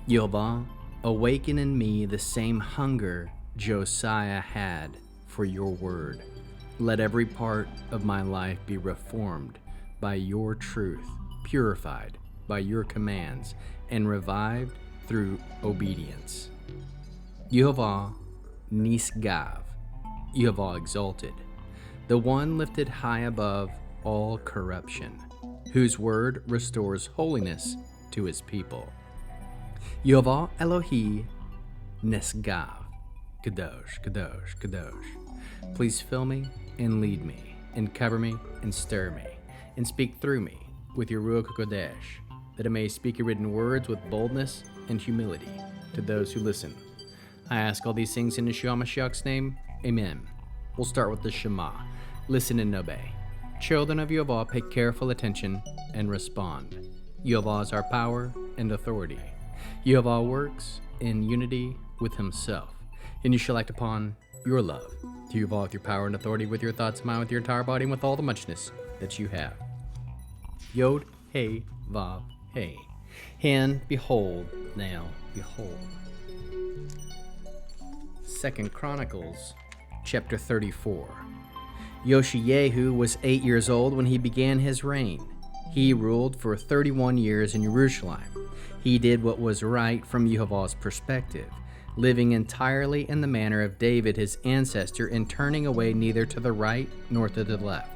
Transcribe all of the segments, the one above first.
Yehovah, awaken in me the same hunger Josiah had for your word. Let every part of my life be reformed by your truth, purified by your commands, and revived through obedience. Yehovah Nisgav, Yehovah Exalted, the one lifted high above all corruption, whose word restores holiness to his people. Yehovah Elohei Nees-GAV, Kadosh, Kadosh, Kadosh. Please fill me and lead me, and cover me and stir me, and speak through me with your Ruach HaKodesh, that I may speak your written words with boldness and humility to those who listen. I ask all these things in Yeshua Mashiach's name. Amen. We'll start with the Shema. Listen and obey. Children of Yehovah, pay careful attention and respond. Yehovah is our power and authority. Yehovah works in unity with himself, and you shall act upon your love to Yehovah with your power and authority, with your thoughts, mind, with your entire body, and with all the muchness that you have. Yeh-ho-VAH. And behold, now behold. 2 Chronicles chapter 34. Yoshiyahu was 8 years old when he began his reign. He ruled for 31 years in Jerusalem. He did what was right from Yehovah's perspective, living entirely in the manner of David his ancestor, and turning away neither to the right nor to the left.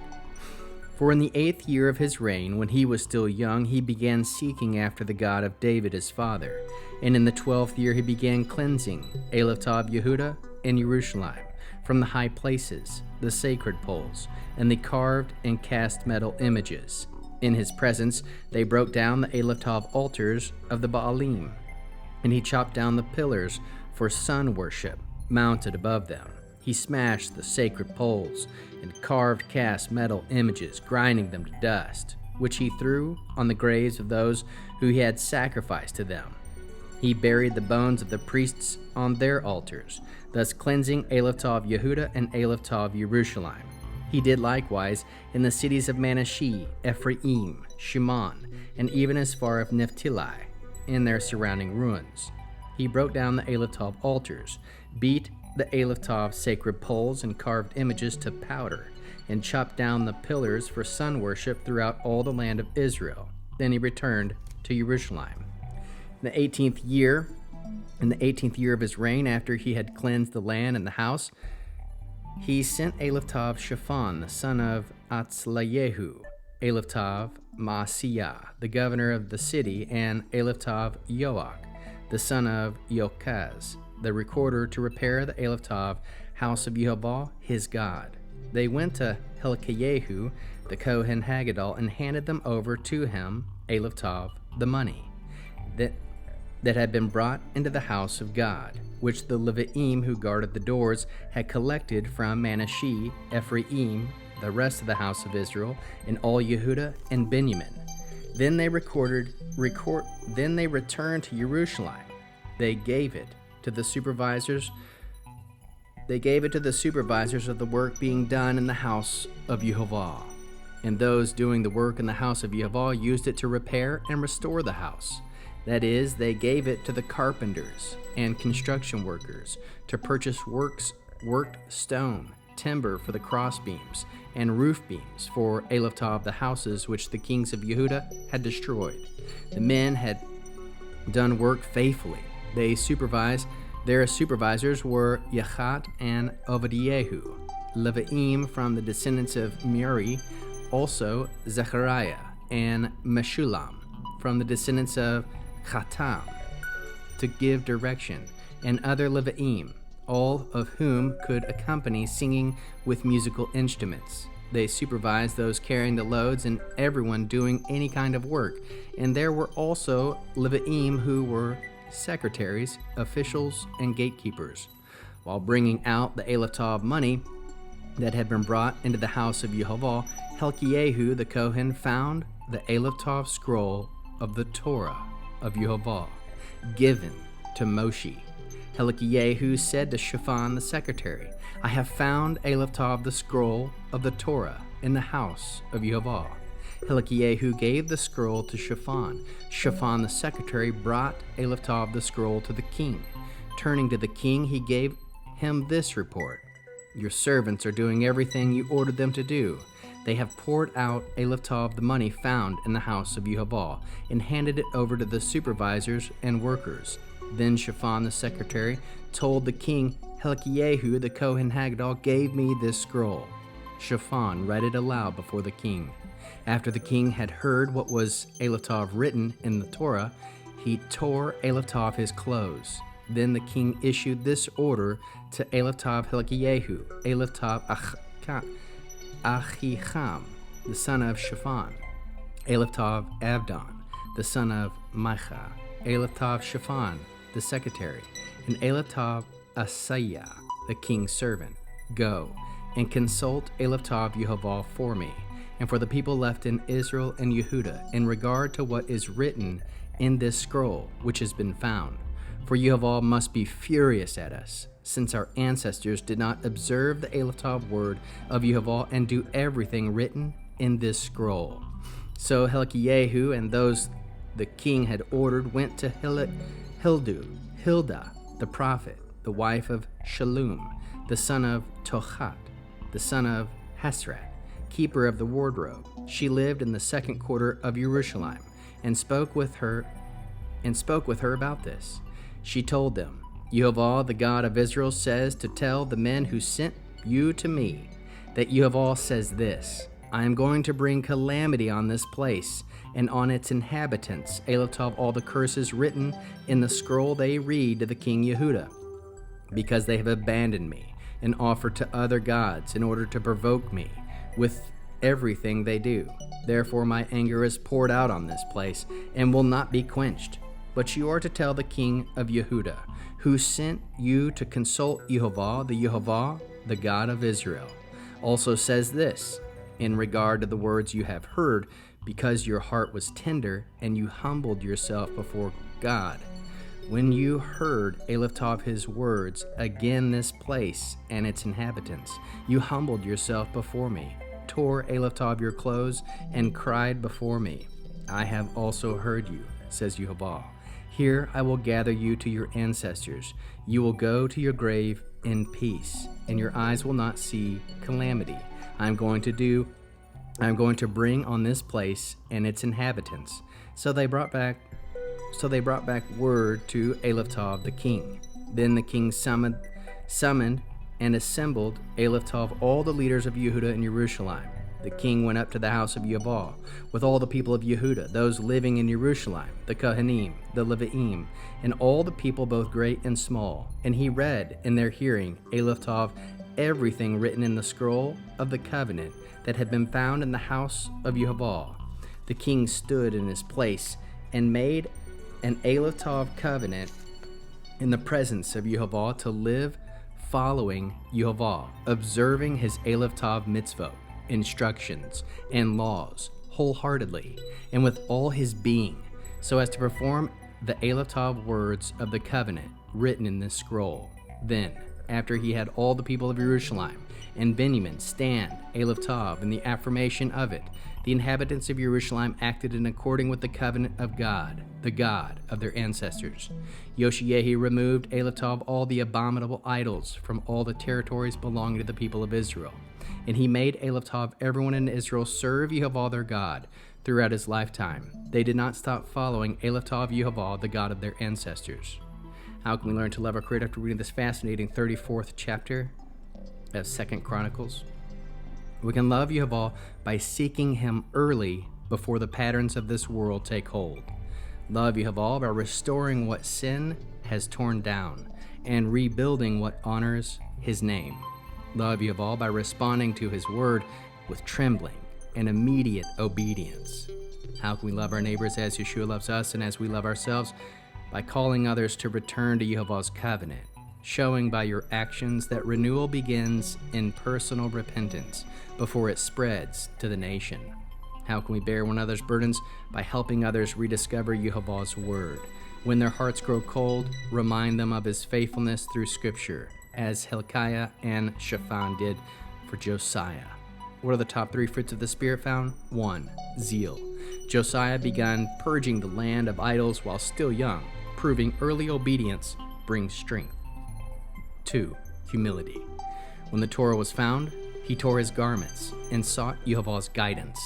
For in the 8th year of his reign, when he was still young, he began seeking after the God of David his father. And in the 12th year he began cleansing Elotav Yehuda and Jerusalem from the high places, the sacred poles, and the carved and cast metal images. In his presence they broke down the Elotav altars of the Baalim, and he chopped down the pillars for sun worship mounted above them. He smashed the sacred poles and carved cast metal images, grinding them to dust, which he threw on the graves of those who he had sacrificed to them. He buried the bones of the priests on their altars, thus cleansing Elotav Yehuda and Elotav Jerusalem. He did likewise in the cities of Manasseh, Ephraim, Shimon, and even as far as Naphtali, in their surrounding ruins. He broke down the Elotav altars, beat the Elotav sacred poles and carved images to powder, and chopped down the pillars for sun worship throughout all the land of Israel. Then he returned to Jerusalem. In the 18th year of his reign, after he had cleansed the land and the house, he sent Elotav Shaphan, the son of Atzlayehu, Elotav Maaseiah, the governor of the city, and Elotav Yoach, the son of Yochaz, the recorder, to repair the Elotav house of Yehovah, his God. They went to Hilkiyahu, the Kohen Haggadol, and handed them over to him, Elotav, the money that had been brought into the house of God, which the Leviim who guarded the doors had collected from Manasseh, Ephraim, the rest of the house of Israel, and all Yehuda and Benjamin. Then they returned to Jerusalem. They gave it to the supervisors of the work being done in the house of Yehovah. And those doing the work in the house of Yehovah used it to repair and restore the house. That is, they gave it to the carpenters and construction workers to purchase worked stone, timber for the crossbeams, and roof beams for Elotav the houses which the kings of Yehuda had destroyed. The men had done work faithfully. Their supervisors were Yachat and Obadiah, Leviim from the descendants of Muri, also Zechariah and Meshulam from the descendants of Chatam, to give direction, and other Leviim, all of whom could accompany singing with musical instruments. They supervised those carrying the loads and everyone doing any kind of work. And there were also Leviim who were secretaries, officials, and gatekeepers. While bringing out the Elotav money that had been brought into the house of Yehovah, Hilkiyahu the Kohen found the Elotav scroll of the Torah of Yehovah, given to Moshe. Hilkiyahu said to Shaphan the secretary, I have found Elotav the scroll of the Torah in the house of Yehovah. Hilkiah gave the scroll to Shaphan. Shaphan the secretary brought Elatov the scroll to the king. Turning to the king, he gave him this report. Your servants are doing everything you ordered them to do. They have poured out Elatov the money found in the house of Yehovah and handed it over to the supervisors and workers. Then Shaphan the secretary told the king, Hilkiah the Kohen Hagdol gave me this scroll. Shaphan read it aloud before the king. After the king had heard what was Elatov written in the Torah, he tore Elatov his clothes. Then the king issued this order to Elatov Hilkiah, Elatov Achicham, the son of Shaphan, Elatov Avdon, the son of Micah, Elatov Shaphan, the secretary, and Elatov Asaiah, the king's servant. Go and consult Elatov Yehovah for me, and for the people left in Israel and Yehudah, in regard to what is written in this scroll which has been found. For Yehovah must be furious at us, since our ancestors did not observe the Elatov word of Yehovah and do everything written in this scroll. So Hilkiah and those the king had ordered went to Hilda, the prophet, the wife of Shallum, the son of Tochat, the son of Hasrat, keeper of the wardrobe. She lived in the second quarter of Jerusalem, and spoke with her about this. She told them, Yehovah, the God of Israel, says to tell the men who sent you to me that Yehovah says this, I am going to bring calamity on this place and on its inhabitants, Elatov all the curses written in the scroll they read to the king Yehudah, because they have abandoned me and offered to other gods in order to provoke me with everything they do. Therefore my anger is poured out on this place and will not be quenched. But you are to tell the king of Yehudah, who sent you to consult Yehovah, the God of Israel, also says this, in regard to the words you have heard, because your heart was tender and you humbled yourself before God. When you heard Elatov his words, again this place and its inhabitants, you humbled yourself before me, tore Elatov your clothes, and cried before me. I have also heard you, says Yehovah. Here I will gather you to your ancestors. You will go to your grave in peace, and your eyes will not see calamity. I am going to bring on this place and its inhabitants. So they brought back word to Elatov the king. Then the king summoned and assembled Elatov all the leaders of Yehudah and Jerusalem. The king went up to the house of Yehovah with all the people of Yehudah, those living in Jerusalem, the Kohanim, the Leviim, and all the people both great and small. And he read in their hearing Elatov everything written in the scroll of the covenant that had been found in the house of Yehovah. The king stood in his place and made an Elatov covenant in the presence of Yehovah to live following Yehovah, observing his Elatov mitzvot, instructions, and laws wholeheartedly and with all his being, so as to perform the Elatov words of the covenant written in this scroll. Then, after he had all the people of Jerusalem and Benjamin stand Elatov in the affirmation of it, the inhabitants of Jerusalem acted in according with the covenant of God, the God of their ancestors. Yoshiyahi removed Elatov all the abominable idols from all the territories belonging to the people of Israel. And he made Elatov everyone in Israel serve Yehovah their God throughout his lifetime. They did not stop following Elatov Yehovah, the God of their ancestors. How can we learn to love our Creator after reading this fascinating 34th chapter of 2nd Chronicles? We can love Yehovah by seeking him early before the patterns of this world take hold. Love Yehovah by restoring what sin has torn down and rebuilding what honors his name. Love Yehovah by responding to his word with trembling and immediate obedience. How can we love our neighbors as Yeshua loves us and as we love ourselves? By calling others to return to Yehovah's covenant, showing by your actions that renewal begins in personal repentance before it spreads to the nation. How can we bear one another's burdens? By helping others rediscover Yehovah's word. When their hearts grow cold, remind them of his faithfulness through Scripture, as Hilkiah and Shaphan did for Josiah. What are the top 3 fruits of the Spirit found? 1. Zeal. Josiah began purging the land of idols while still young, proving early obedience brings strength. 2. Humility. When the Torah was found, he tore his garments and sought Yehovah's guidance.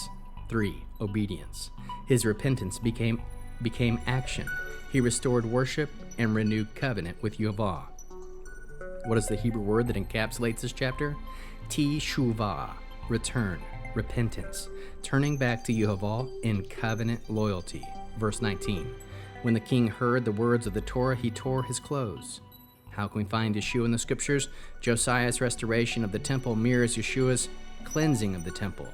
3. Obedience. His repentance became action. He restored worship and renewed covenant with Yehovah. What is the Hebrew word that encapsulates this chapter? Teh-SHOO-vah, return, repentance, turning back to Yehovah in covenant loyalty. Verse 19. When the king heard the words of the Torah, he tore his clothes. How can we find Yeshua in the scriptures? Josiah's restoration of the temple mirrors Yeshua's cleansing of the temple,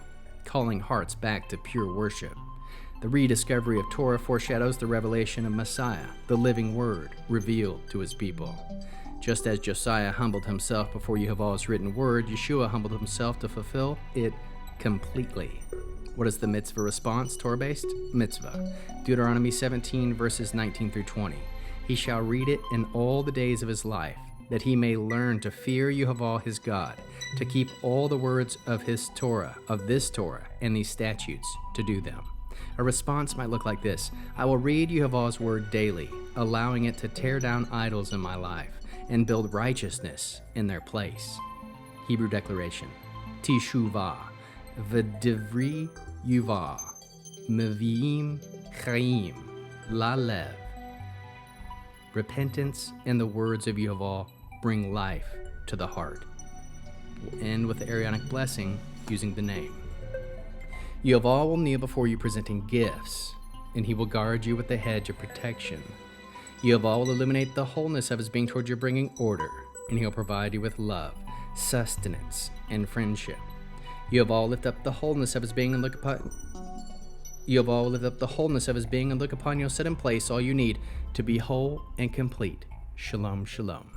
calling hearts back to pure worship. The rediscovery of Torah foreshadows the revelation of Messiah, the living word, revealed to his people. Just as Josiah humbled himself before Yehovah's written word, Yeshua humbled himself to fulfill it completely. What is the Mitzvah response, Torah-Based? Mitzvah. Deuteronomy 17, verses 19 through 20. He shall read it in all the days of his life, that he may learn to fear Yehovah his God, to keep all the words of his Torah, of this Torah, and these statutes, to do them. A response might look like this: I will read Yehovah's word daily, allowing it to tear down idols in my life and build righteousness in their place. Hebrew declaration: Teh-SHOO-vah, v'divri Yehovah, meviim chaim, lalev. Repentance and the words of Yehovah bring life to the heart. We'll end with the Aaronic blessing using the name. Yehovah will kneel before you presenting gifts, and he will guard you with the hedge of protection. Yehovah will illuminate the wholeness of his being towards your bringing order, and he will provide you with love, sustenance, and friendship. Yehovah will lift up the wholeness of his being and look upon you'll set in place all you need to be whole and complete. Shalom, shalom.